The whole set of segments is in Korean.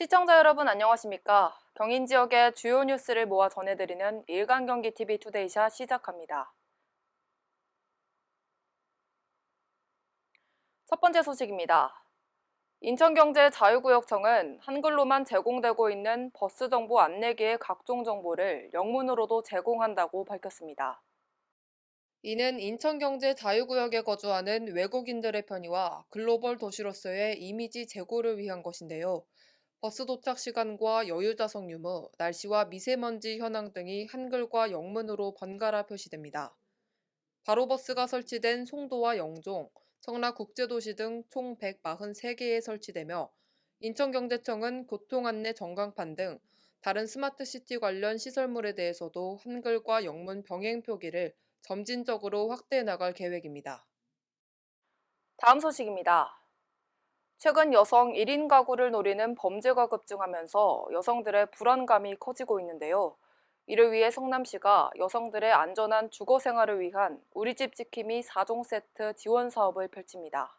시청자 여러분 안녕하십니까? 경인 지역의 주요 뉴스를 모아 전해드리는 일간경기TV 투데이샷 시작합니다. 첫 번째 소식입니다. 인천경제자유구역청은 한글로만 제공되고 있는 버스 정보 안내기의 각종 정보를 영문으로도 제공한다고 밝혔습니다. 이는 인천경제자유구역에 거주하는 외국인들의 편의와 글로벌 도시로서의 이미지 제고를 위한 것인데요. 버스 도착 시간과 여유 좌석 유무, 날씨와 미세먼지 현황 등이 한글과 영문으로 번갈아 표시됩니다. 바로버스가 설치된 송도와 영종, 청라국제도시 등 총 143개에 설치되며 인천경제청은 교통안내 전광판 등 다른 스마트시티 관련 시설물에 대해서도 한글과 영문 병행 표기를 점진적으로 확대해 나갈 계획입니다. 다음 소식입니다. 최근 여성 1인 가구를 노리는 범죄가 급증하면서 여성들의 불안감이 커지고 있는데요. 이를 위해 성남시가 여성들의 안전한 주거 생활을 위한 우리집 지킴이 4종 세트 지원 사업을 펼칩니다.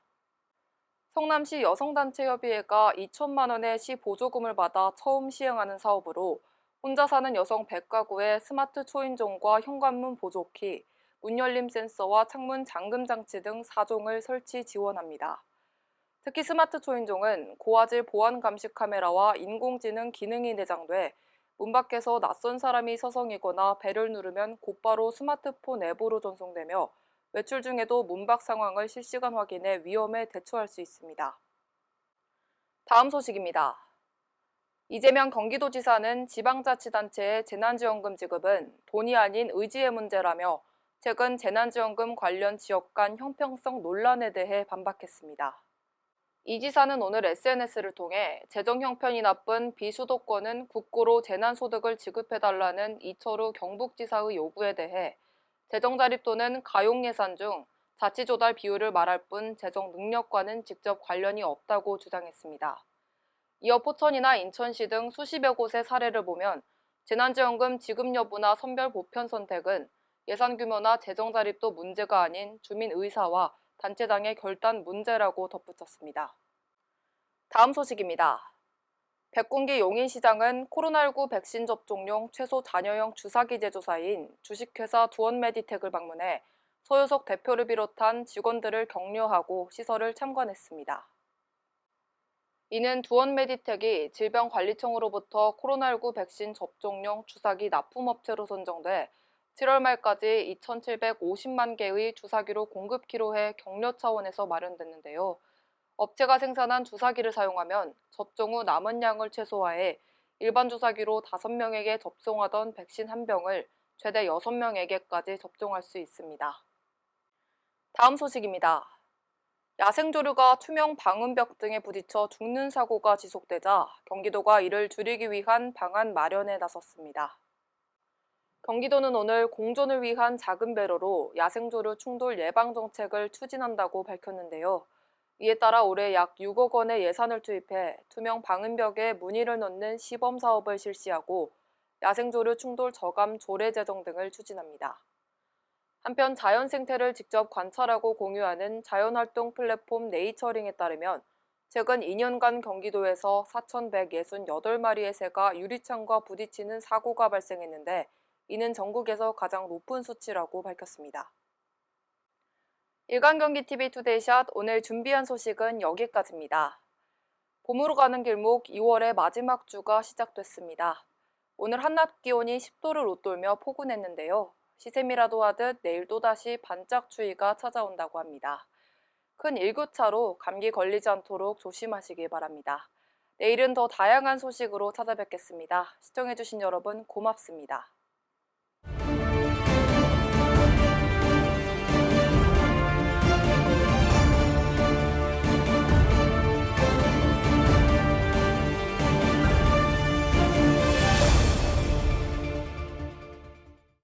성남시 여성단체협의회가 2천만 원의 시 보조금을 받아 처음 시행하는 사업으로 혼자 사는 여성 100가구에 스마트 초인종과 현관문 보조키, 문 열림 센서와 창문 잠금 장치 등 4종을 설치 지원합니다. 특히 스마트 초인종은 고화질 보안 감시 카메라와 인공지능 기능이 내장돼 문 밖에서 낯선 사람이 서성이거나 벨을 누르면 곧바로 스마트폰 앱으로 전송되며 외출 중에도 문 밖 상황을 실시간 확인해 위험에 대처할 수 있습니다. 다음 소식입니다. 이재명 경기도지사는 지방자치단체의 재난지원금 지급은 돈이 아닌 의지의 문제라며 최근 재난지원금 관련 지역 간 형평성 논란에 대해 반박했습니다. 이 지사는 오늘 SNS를 통해 재정 형편이 나쁜 비수도권은 국고로 재난소득을 지급해달라는 이철우 경북지사의 요구에 대해 재정자립 또는 가용예산 중 자치조달 비율을 말할 뿐 재정 능력과는 직접 관련이 없다고 주장했습니다. 이어 포천이나 인천시 등 수십여 곳의 사례를 보면 재난지원금 지급 여부나 선별 보편 선택은 예산 규모나 재정자립도 문제가 아닌 주민의사와 단체장의 결단 문제라고 덧붙였습니다. 다음 소식입니다. 백군기 용인시장은 코로나19 백신 접종용 최소 잔여형 주사기 제조사인 주식회사 두원메디텍을 방문해 소유석 대표를 비롯한 직원들을 격려하고 시설을 참관했습니다. 이는 두원메디텍이 질병관리청으로부터 코로나19 백신 접종용 주사기 납품업체로 선정돼 7월 말까지 2,750만 개의 주사기로 공급키로 해 격려 차원에서 마련됐는데요. 업체가 생산한 주사기를 사용하면 접종 후 남은 양을 최소화해 일반 주사기로 5명에게 접종하던 백신 한 병을 최대 6명에게까지 접종할 수 있습니다. 다음 소식입니다. 야생조류가 투명 방음벽 등에 부딪혀 죽는 사고가 지속되자 경기도가 이를 줄이기 위한 방안 마련에 나섰습니다. 경기도는 오늘 공존을 위한 작은 배로로 야생조류 충돌 예방 정책을 추진한다고 밝혔는데요. 이에 따라 올해 약 6억 원의 예산을 투입해 투명 방음벽에 무늬를 넣는 시범 사업을 실시하고 야생조류 충돌 저감 조례 제정 등을 추진합니다. 한편 자연 생태를 직접 관찰하고 공유하는 자연활동 플랫폼 네이처링에 따르면 최근 2년간 경기도에서 4,168마리의 새가 유리창과 부딪히는 사고가 발생했는데 이는 전국에서 가장 높은 수치라고 밝혔습니다. 일간경기TV 투데이샷 오늘 준비한 소식은 여기까지입니다. 봄으로 가는 길목 2월의 마지막 주가 시작됐습니다. 오늘 한낮 기온이 10도를 웃돌며 포근했는데요. 시샘이라도 하듯 내일 또다시 반짝 추위가 찾아온다고 합니다. 큰 일교차로 감기 걸리지 않도록 조심하시기 바랍니다. 내일은 더 다양한 소식으로 찾아뵙겠습니다. 시청해주신 여러분 고맙습니다.